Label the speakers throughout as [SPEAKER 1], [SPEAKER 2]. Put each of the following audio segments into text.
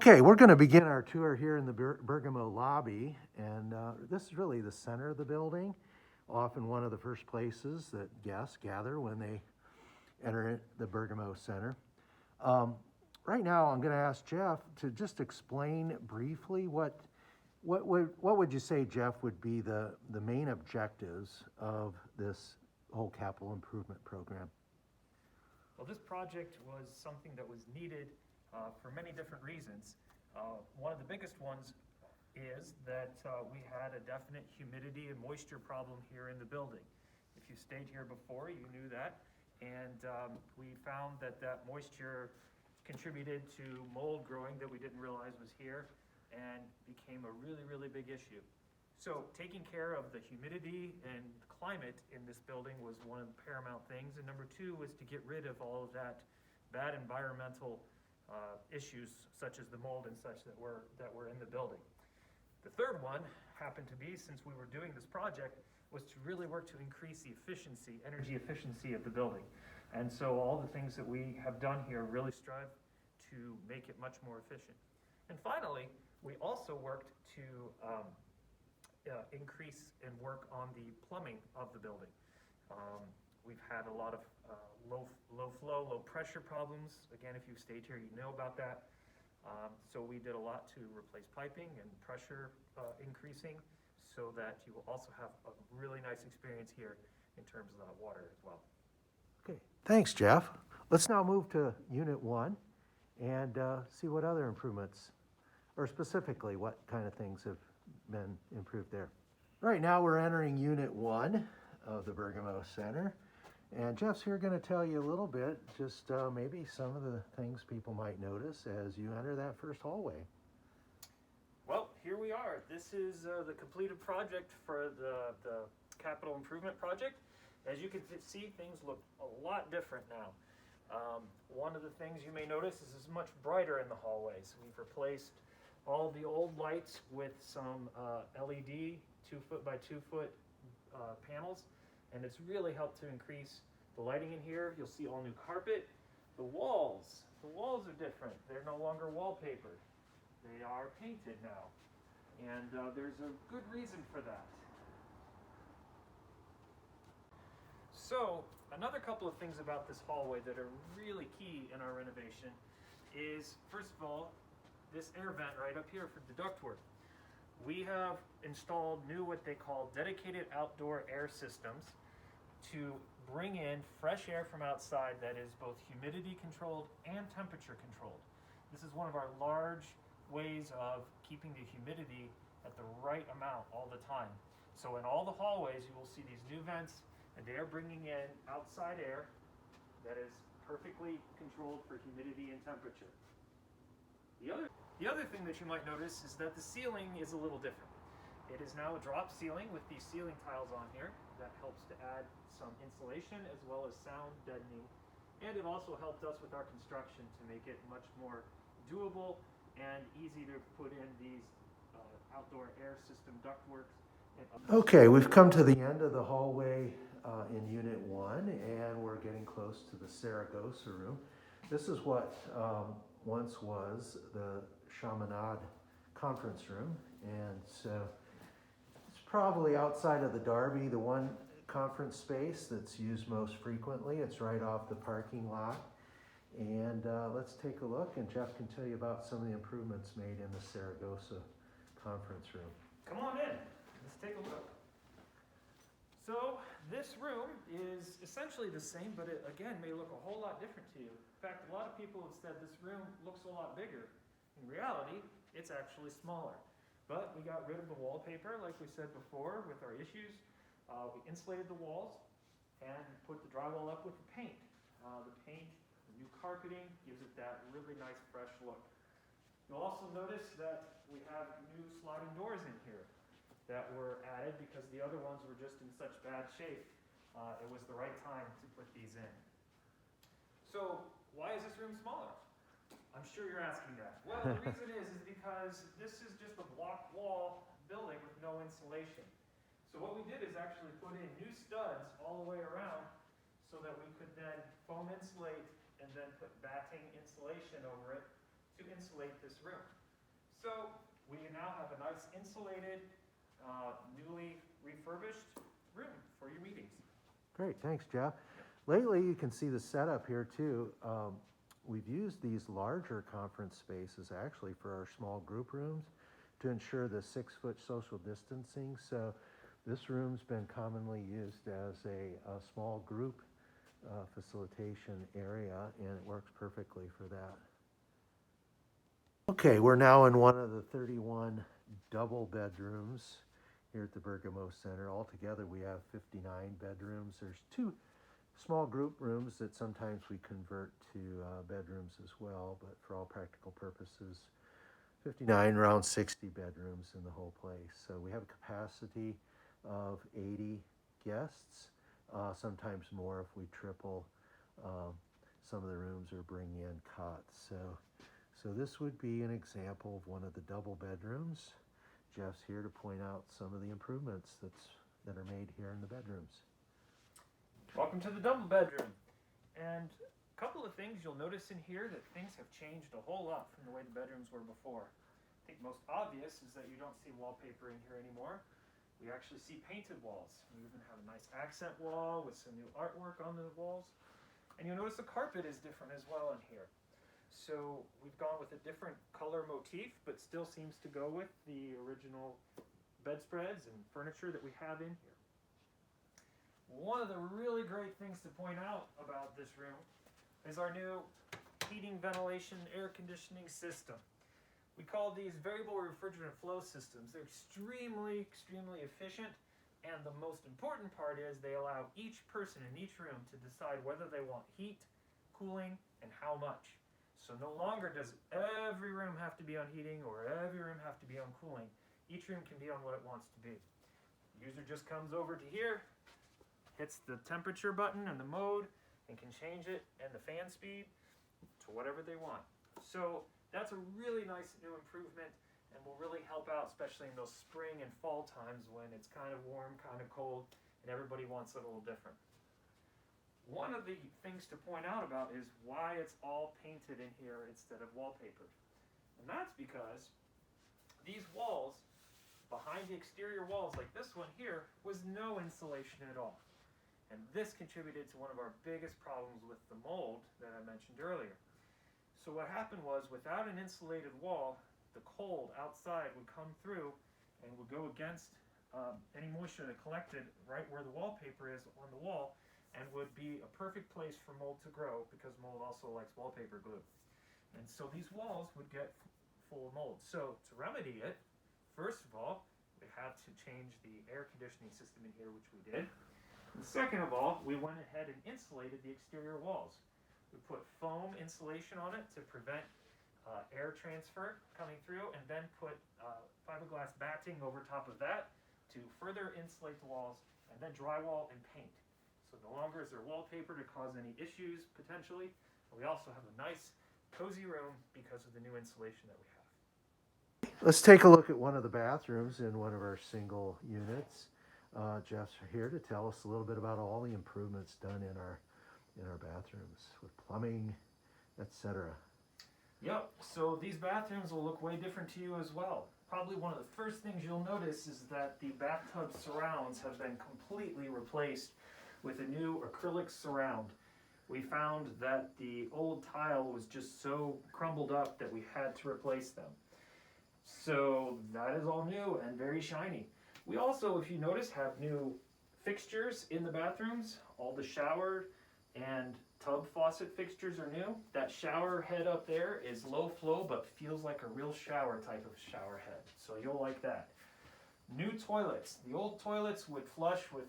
[SPEAKER 1] Okay, we're going to begin our tour here in the Bergamo lobby, and this is really the center of the building, often one of the first places that guests gather when they enter the Bergamo Center. Right now, I'm going to ask Jeff to just explain briefly what would you say, Jeff, would be the main objectives of this whole capital improvement program?
[SPEAKER 2] Well, this project was something that was needed for many different reasons. One of the biggest ones is that we had a definite humidity and moisture problem here in the building. If you stayed here before, you knew that. And we found that moisture contributed to mold growing that we didn't realize was here and became a really, really big issue. So taking care of the humidity and climate in this building was one of the paramount things. And number two was to get rid of all of that bad environmental issues such as the mold and such that were in the building. The third one happened to be, since we were doing this project, was to really work to increase the efficiency, energy efficiency of the building. And so all the things that we have done here really strive to make it much more efficient. And finally, we also worked to increase and work on the plumbing of the building. We've had a lot of low flow, low pressure problems. Again, if you've stayed here, you know about that. So we did a lot to replace piping and pressure increasing so that you will also have a really nice experience here in terms of the water as well.
[SPEAKER 1] Okay, thanks, Jeff. Let's now move to Unit 1 and see what other improvements, or specifically what kind of things have been improved there. Right now we're entering Unit 1 of the Bergamo Center. And Jeff's here going to tell you a little bit, just maybe some of the things people might notice as you enter that first hallway.
[SPEAKER 2] Well, here we are. This is the completed project for the capital improvement project. As you can see, things look a lot different now. One of the things you may notice is it's much brighter in the hallways. We've replaced all the old lights with some LED 2-foot by 2-foot panels. And it's really helped to increase the lighting in here. You'll see all new carpet. The walls are different. They're no longer wallpapered. They are painted now. And there's a good reason for that. So, another couple of things about this hallway that are really key in our renovation is, first of all, this air vent right up here for the ductwork. We have installed new, what they call dedicated outdoor air systems to bring in fresh air from outside that is both humidity controlled and temperature controlled. This is one of our large ways of keeping the humidity at the right amount all the time. So in all the hallways you will see these new vents, and they are bringing in outside air that is perfectly controlled for humidity and temperature. The other thing that you might notice is that the ceiling is a little different. It is now a drop ceiling with these ceiling tiles on here. That helps to add some insulation as well as sound deadening. And it also helped us with our construction to make it much more doable and easy to put in these outdoor air system ductworks.
[SPEAKER 1] Okay, we've come to the end of the hallway in Unit 1, and we're getting close to the Saragossa room. This is what once was the Chaminade conference room, and so it's probably outside of the Darby, the one conference space that's used most frequently. It's right off the parking lot. And let's take a look, and Jeff can tell you about some of the improvements made in the Saragossa conference room.
[SPEAKER 2] Come on in, let's take a look. So this room is essentially the same, but it again may look a whole lot different to you. In fact, a lot of people have said this room looks a lot bigger. In reality, it's actually smaller. But we got rid of the wallpaper, like we said before, with our issues. We insulated the walls and put the drywall up with the paint. The paint, the new carpeting, gives it that really nice fresh look. You'll also notice that we have new sliding doors in here that were added because the other ones were just in such bad shape. It was the right time to put these in. So why is this room smaller? I'm sure you're asking that. Well, the reason is because this is just a block wall building with no insulation. So what we did is actually put in new studs all the way around so that we could then foam insulate and then put batting insulation over it to to insulate this room. So we now have a nice insulated, newly refurbished room for your meetings.
[SPEAKER 1] Great, thanks, Jeff. Lately, you can see the setup here too. We've used these larger conference spaces actually for our small group rooms to ensure the 6-foot social distancing. So this room's been commonly used as a small group facilitation area, and it works perfectly for that. Okay, we're now in one of the 31 double bedrooms here at the Bergamo Center. Altogether, we have 59 bedrooms. There's 2 small group rooms that sometimes we convert to bedrooms as well, but for all practical purposes, 59, around 60 bedrooms in the whole place. So we have a capacity of 80 guests, sometimes more if we triple some of the rooms or bring in cots. So this would be an example of one of the double bedrooms. Jeff's here to point out some of the improvements that are made here in the bedrooms.
[SPEAKER 2] Welcome to the double bedroom. And a couple of things you'll notice in here that things have changed a whole lot from the way the bedrooms were before. I think most obvious is that you don't see wallpaper in here anymore. We actually see painted walls. We even have a nice accent wall with some new artwork on the walls. And you'll notice the carpet is different as well in here. So we've gone with a different color motif, but still seems to go with the original bedspreads and furniture that we have in here. One of the really great things to point out about this room is our new heating, ventilation, air conditioning system. We call these variable refrigerant flow systems. They're extremely efficient, and the most important part is they allow each person in each room to decide whether they want heat, cooling, and how much. So no longer does every room have to be on heating or every room have to be on cooling. Each room can be on what it wants to be. The user just comes over to here, hits the temperature button and the mode, and can change it and the fan speed to whatever they want. So that's a really nice new improvement and will really help out, especially in those spring and fall times when it's kind of warm, kind of cold, and everybody wants it a little different. One of the things to point out about is why it's all painted in here instead of wallpapered. And that's because these walls, behind the exterior walls like this one here, was no insulation at all. And this contributed to one of our biggest problems with the mold that I mentioned earlier. So what happened was, without an insulated wall, the cold outside would come through and would go against any moisture that collected right where the wallpaper is on the wall, and would be a perfect place for mold to grow, because mold also likes wallpaper glue. And so these walls would get full of mold. So to remedy it, first of all, we had to change the air conditioning system in here, which we did. And second of all, we went ahead and insulated the exterior walls. We put foam insulation on it to prevent air transfer coming through, and then put fiberglass batting over top of that to further insulate the walls, and then drywall and paint. So no longer is there wallpaper to cause any issues, potentially. And we also have a nice, cozy room because of the new insulation that we have.
[SPEAKER 1] Let's take a look at one of the bathrooms in one of our single units. Jeff's here to tell us a little bit about all the improvements done in our bathrooms with plumbing, etc.
[SPEAKER 2] Yep, so these bathrooms will look way different to you as well. Probably one of the first things you'll notice is that the bathtub surrounds have been completely replaced with a new acrylic surround. We found that the old tile was just so crumbled up that we had to replace them. So that is all new and very shiny. We also, if you notice, have new fixtures in the bathrooms. All the shower and tub faucet fixtures are new. That shower head up there is low flow but feels like a real shower type of shower head. So you'll like that. New toilets. The old toilets would flush with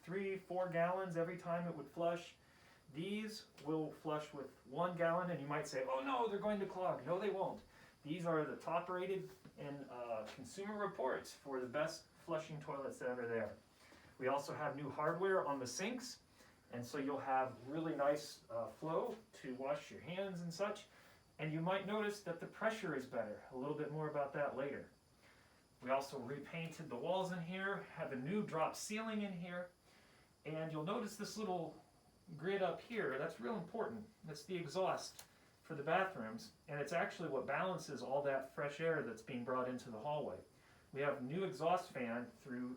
[SPEAKER 2] 3-4 gallons every time it would flush. These will flush with 1 gallon, and you might say, oh no, they're going to clog. No, they won't. These are the top rated in Consumer Reports for the best flushing toilets that are there. We also have new hardware on the sinks, and so you'll have really nice flow to wash your hands and such. And you might notice that the pressure is better. A little bit more about that later. We also repainted the walls in here, have a new drop ceiling in here, and you'll notice this little grid up here. That's real important. That's the exhaust for the bathrooms, and it's actually what balances all that fresh air that's being brought into the hallway. We have new exhaust fan through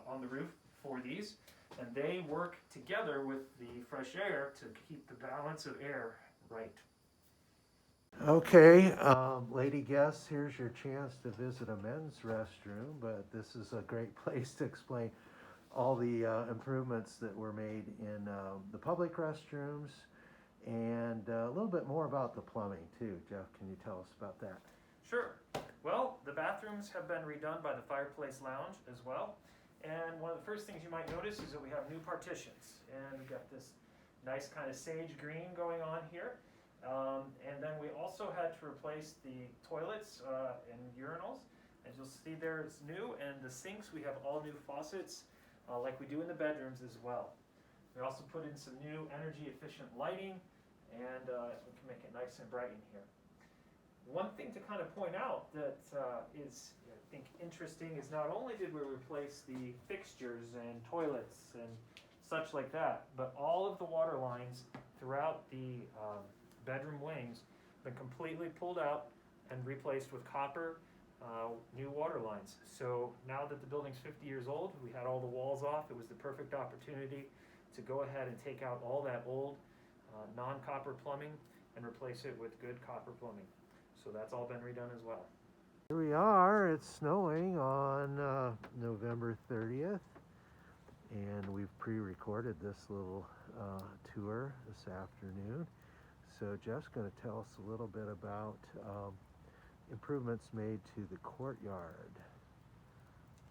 [SPEAKER 2] on the roof for these, and they work together with the fresh air to keep the balance of air right.
[SPEAKER 1] Okay, lady guests, here's your chance to visit a men's restroom, but this is a great place to explain all the improvements that were made in the public restrooms, and a little bit more about the plumbing too. Jeff, can you tell us about that?
[SPEAKER 2] Sure. Well, the bathrooms have been redone by the fireplace lounge as well. And one of the first things you might notice is that we have new partitions. And we've got this nice kind of sage green going on here. And then we also had to replace the toilets and urinals. As you'll see there, it's new. And the sinks, we have all new faucets like we do in the bedrooms as well. We also put in some new energy efficient lighting, and we can make it nice and bright in here. One thing to kind of point out that is, I think, interesting is not only did we replace the fixtures and toilets and such like that, but all of the water lines throughout the bedroom wings have been completely pulled out and replaced with copper new water lines. So now that the building's 50 years old, we had all the walls off. It was the perfect opportunity to go ahead and take out all that old non-copper plumbing and replace it with good copper plumbing. So that's all been redone as well.
[SPEAKER 1] Here we are, it's snowing on November 30th, and we've pre-recorded this little tour this afternoon. So Jeff's going to tell us a little bit about improvements made to the courtyard.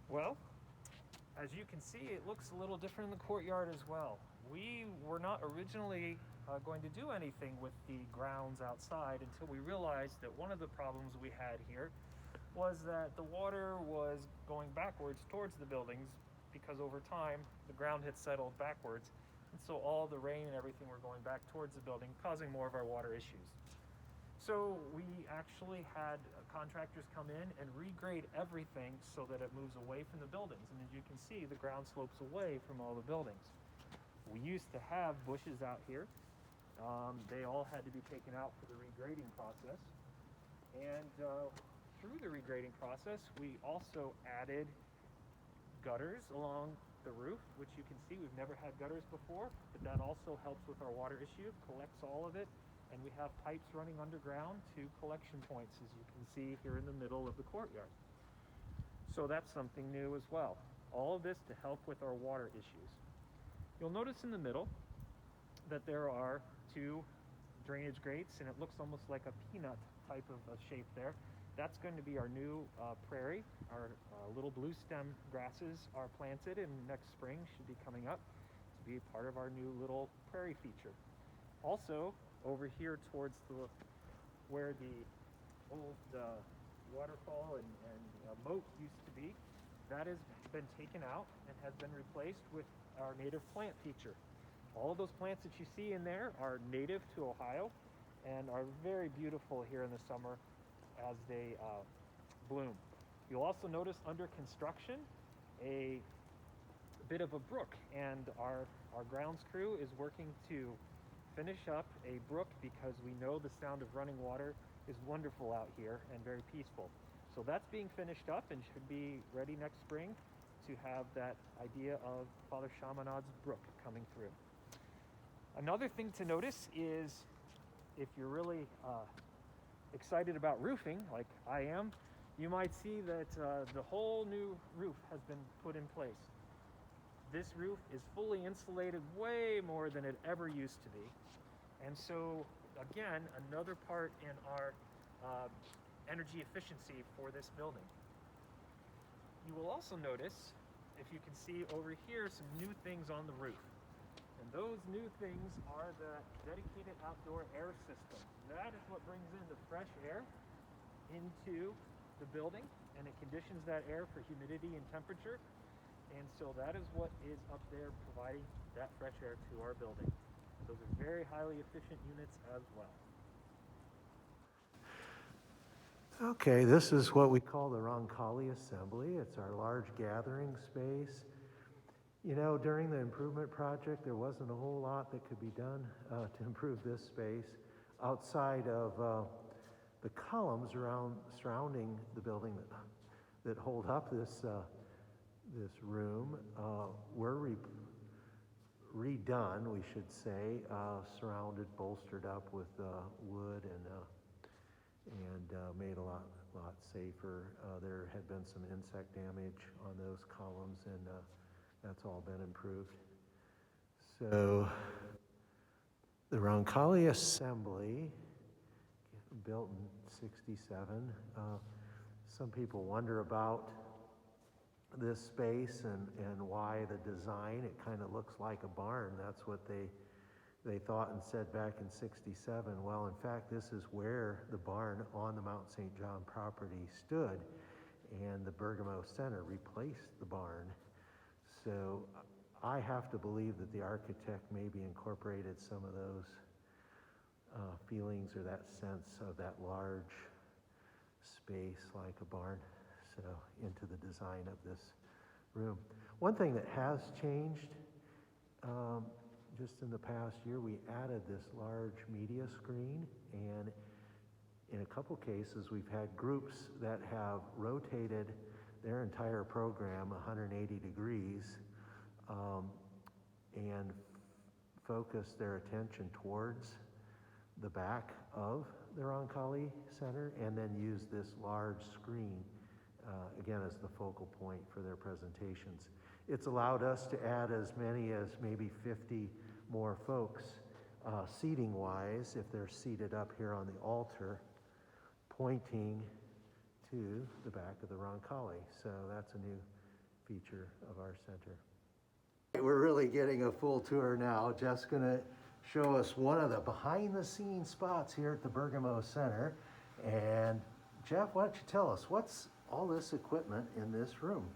[SPEAKER 2] Well, as you can see, it looks a little different in the courtyard as well. We were not originally going to do anything with the grounds outside until we realized that one of the problems we had here was that the water was going backwards towards the buildings because over time the ground had settled backwards, and so all the rain and everything were going back towards the building, causing more of our water issues. So we actually had contractors come in and regrade everything so that it moves away from the buildings, and as you can see, the ground slopes away from all the buildings. We used to have bushes out here. They all had to be taken out for the regrading process. And through the regrading process, we also added gutters along the roof, which you can see we've never had gutters before, but that also helps with our water issue, collects all of it, and we have pipes running underground to collection points, as you can see here in the middle of the courtyard. So that's something new as well. All of this to help with our water issues. You'll notice in the middle that there are two drainage grates, and it looks almost like a peanut type of a shape there. That's going to be our new prairie. Our little blue stem grasses are planted, and next spring should be coming up to be part of our new little prairie feature. Also, over here towards where the old waterfall and moat used to be, that has been taken out and has been replaced with our native plant feature. All of those plants that you see in there are native to Ohio and are very beautiful here in the summer as they bloom. You'll also notice under construction a bit of a brook, and our grounds crew is working to finish up a brook because we know the sound of running water is wonderful out here and very peaceful. So that's being finished up and should be ready next spring to have that idea of Father Chaminad's brook coming through. Another thing to notice is if you're really excited about roofing, like I am, you might see that the whole new roof has been put in place. This roof is fully insulated way more than it ever used to be. And so, again, another part in our energy efficiency for this building. You will also notice, if you can see over here, some new things on the roof. And those new things are the dedicated outdoor air system. That is what brings in the fresh air into the building, and it conditions that air for humidity and temperature. And so that is what is up there providing that fresh air to our building. Those are very highly efficient units as well.
[SPEAKER 1] Okay, this is what we call the Roncalli Assembly. It's our large gathering space. You know, during the improvement project, there wasn't a whole lot that could be done to improve this space. outside of the columns surrounding the building that hold up this room were redone, we should say, surrounded, bolstered up with wood and made a lot safer. There had been some insect damage on those columns, and that's all been improved. So the Roncalli Assembly, built in '67. Some people wonder about this space and why the design. It kind of looks like a barn. That's what they thought and said back in '67. Well, in fact, this is where the barn on the Mount St. John property stood, and the Bergamo Center replaced the barn. So I have to believe that the architect maybe incorporated some of those feelings or that sense of that large space like a barn, so into the design of this room. One thing that has changed just in the past year, we added this large media screen, and in a couple cases we've had groups that have rotated their entire program 180 degrees and focused their attention towards the back of the Roncalli Center, and then use this large screen again as the focal point for their presentations. It's allowed us to add as many as maybe 50 more folks seating wise if they're seated up here on the altar pointing to the back of the Roncalli. So that's a new feature of our center. We're really getting a full tour now. Jeff's gonna show us one of the behind the scenes spots here at the Bergamo Center. And Jeff, why don't you tell us, what's all this equipment in this room?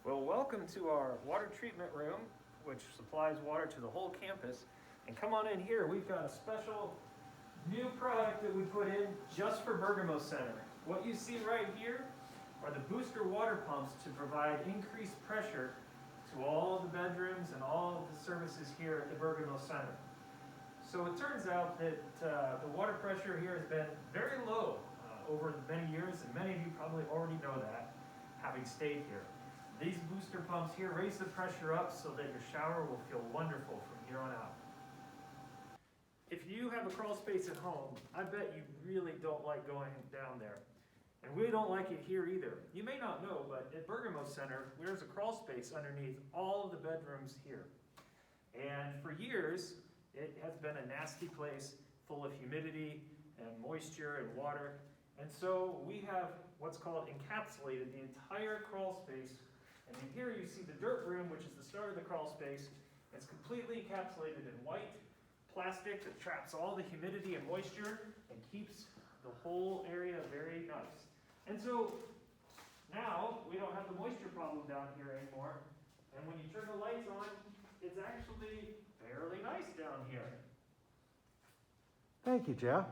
[SPEAKER 2] Well, welcome to our water treatment room, which supplies water to the whole campus. And come on in here, we've got a special new product that we put in just for Bergamo Center. What you see right here are the booster water pumps to provide increased pressure to all of the bedrooms and all of the services here at the Bergamo Center. So it turns out that the water pressure here has been very low over many years, and many of you probably already know that, having stayed here. These booster pumps here raise the pressure up so that your shower will feel wonderful from here on out. If you have a crawl space at home, I bet you really don't like going down there. And we don't like it here either. You may not know, but at Bergamo Center, there's a crawl space underneath all of the bedrooms here. And for years, it has been a nasty place full of humidity and moisture and water. And so we have what's called encapsulated the entire crawl space. And in here you see the dirt room, which is the start of the crawl space. It's completely encapsulated in white plastic that traps all the humidity and moisture and keeps the whole area very nice. And so now we don't have the moisture problem down here anymore. And when you turn the lights on, it's actually fairly nice down here.
[SPEAKER 1] Thank you, Jeff.